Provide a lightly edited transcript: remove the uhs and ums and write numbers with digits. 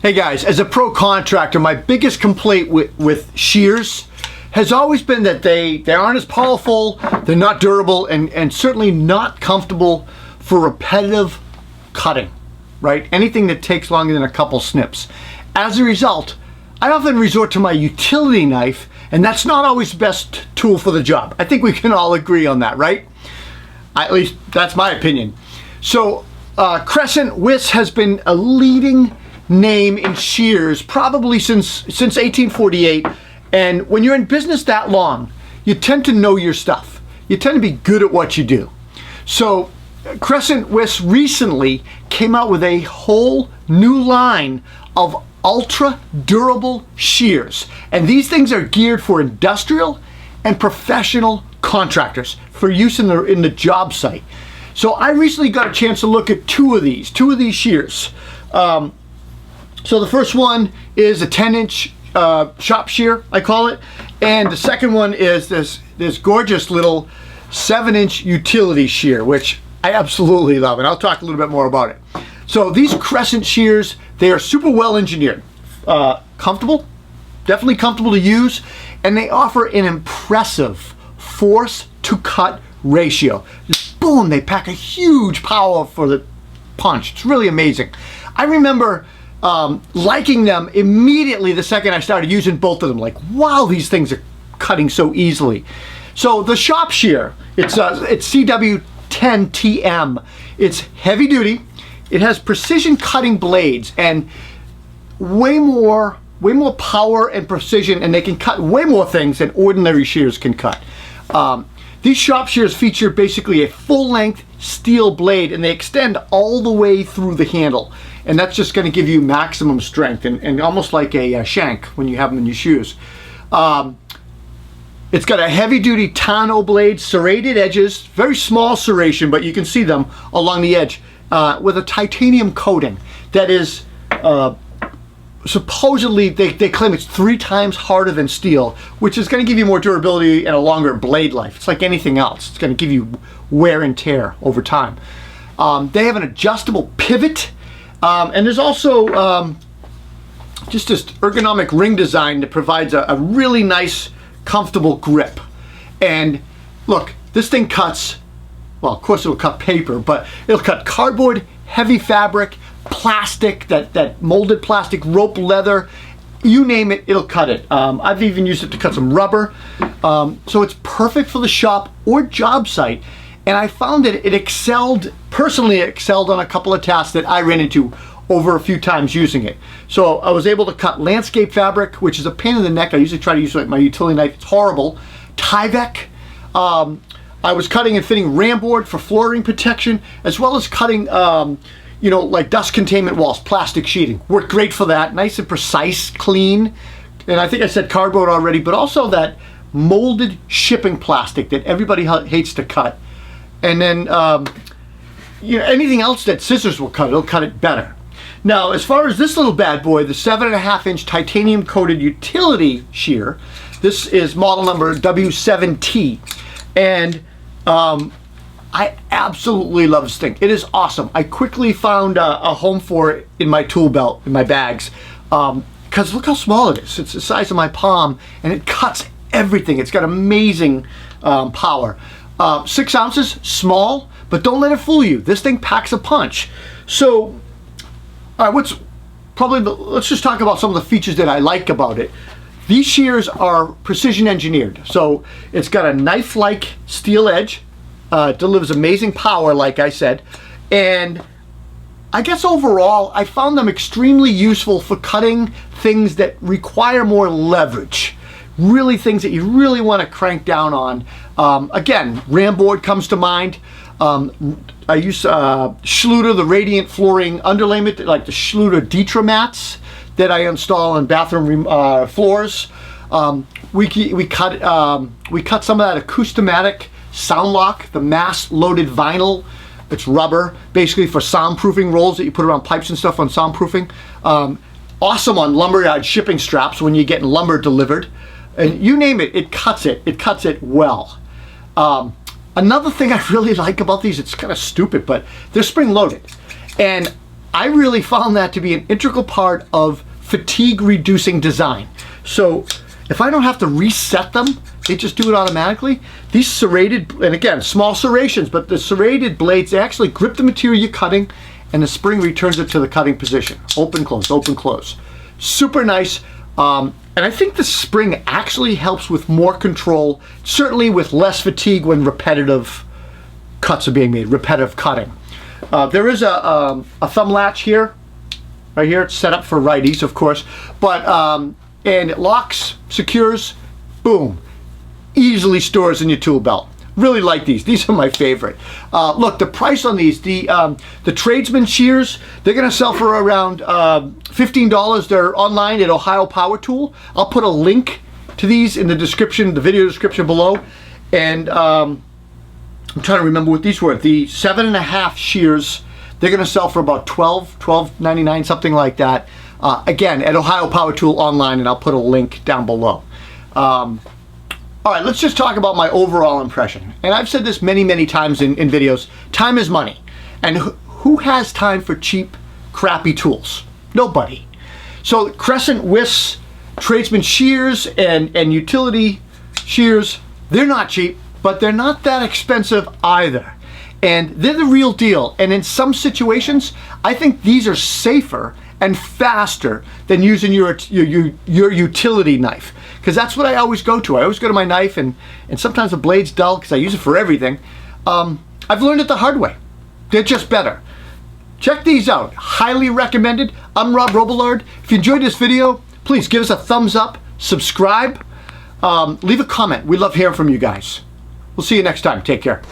Hey guys, as a pro contractor, my biggest complaint with shears has always been that they aren't as powerful, they're not durable, and certainly not comfortable for repetitive cutting, right? Anything that takes longer than a couple snips. As a result, I often resort to my utility knife, and that's not always the best tool for the job. I think we can all agree on that, right? At least that's my opinion. So Crescent Wiss has been a leading name in shears probably since 1848, and when you're in business that long, you tend to know your stuff. You tend to be good at what you do. So Crescent Wiss recently came out with a whole new line of ultra durable shears, and these things are geared for industrial and professional contractors for use in the job site. So I recently got a chance to look at two of these shears. So the first one is a 10-inch shop shear, I call it, and the second one is this gorgeous little 7-inch utility shear, which I absolutely love, and I'll talk a little bit more about it. So these Crescent shears, they are super well engineered, comfortable, definitely comfortable to use, and they offer an impressive force to cut ratio. Just boom, they pack a huge power for the punch. It's really amazing. I remember liking them immediately the second I started using both of them. Like, wow, these things are cutting so easily. So the shop shear, it's CW10TM. It's heavy duty. It has precision cutting blades and way more power and precision, and they can cut way more things than ordinary shears can cut. These shop shears feature basically a full-length steel blade, and they extend all the way through the handle, and that's just going to give you maximum strength and almost like a shank when you have them in your shoes. It's got a heavy-duty tonneau blade, serrated edges, very small serration, but you can see them along the edge, with a titanium coating that is supposedly, they claim it's 3 times harder than steel, which is going to give you more durability and a longer blade life. It's like anything else. It's going to give you wear and tear over time. They have an adjustable pivot, and there's also just this ergonomic ring design that provides a really nice, comfortable grip. And look, this thing cuts, well, of course it'll cut paper, but it'll cut cardboard, heavy fabric, plastic, that molded plastic, rope, leather, you name it, it'll cut it. I've even used it to cut some rubber. So it's perfect for the shop or job site. And I found that it excelled, personally it excelled on a couple of tasks that I ran into over a few times using it. So I was able to cut landscape fabric, which is a pain in the neck. I usually try to use like my utility knife. It's horrible. Tyvek. I was cutting and fitting ram board for flooring protection, as well as cutting you know, like dust containment walls, plastic sheeting. Worked great for that, nice and precise, clean. And I think I said cardboard already, but also that molded shipping plastic that everybody hates to cut. And then, you know, anything else that scissors will cut, it'll cut it better. Now, as far as this little bad boy, the 7.5-inch titanium coated utility shear, this is model number W7T. And I absolutely love this thing. It is awesome. I quickly found a home for it in my tool belt, in my bags, because look how small it is. It's the size of my palm, and it cuts everything. It's got amazing power. 6 ounces, small, but don't let it fool you. This thing packs a punch. So, all right, let's just talk about some of the features that I like about it. These shears are precision engineered. So it's got a knife-like steel edge. Delivers amazing power, like I said, and I guess overall I found them extremely useful for cutting things that require more leverage, really things that you really want to crank down on. Again, ram board comes to mind. I use Schluter, the radiant flooring underlayment, like the Schluter Dietra mats that I install on bathroom floors. We cut some of that Acoustomatic Sound Lock, the mass loaded vinyl. It's rubber, basically for soundproofing rolls that you put around pipes and stuff on soundproofing. Awesome on lumberyard shipping straps when you're getting lumber delivered. And you name it, it cuts it. It cuts it well. Another thing I really like about these, it's kind of stupid, but they're spring loaded. And I really found that to be an integral part of fatigue reducing design. So if I don't have to reset them, they just do it automatically. These serrated, and again, small serrations, but the serrated blades, they actually grip the material you're cutting, and the spring returns it to the cutting position. Open, close, open, close. Super nice. And I think the spring actually helps with more control, certainly with less fatigue when repetitive cuts are being made, repetitive cutting. There is a thumb latch here, right here. It's set up for righties, of course, but and it locks, secures, boom, easily stores in your tool belt. Really like these. These are my favorite. Look, the price on these, the Tradesman shears, they're going to sell for around $15. They're online at Ohio Power Tool. I'll put a link to these in the description, the video description below. And I'm trying to remember what these were. The 7.5 shears, they're going to sell for about $12.99, something like that. Again, at Ohio Power Tool online, and I'll put a link down below. All right, let's just talk about my overall impression. And I've said this many, many times in videos. Time is money. And who has time for cheap, crappy tools? Nobody. So Crescent Wiss Tradesman shears and utility shears, they're not cheap, but they're not that expensive either. And they're the real deal. And in some situations, I think these are safer and faster than using your utility knife, because that's what I always go to. I always go to my knife, and sometimes the blade's dull because I use it for everything. I've learned it the hard way. They're just better. Check these out. Highly recommended. I'm Rob Robillard. If you enjoyed this video, please give us a thumbs up, subscribe, leave a comment. We love hearing from you guys. We'll see you next time. Take care.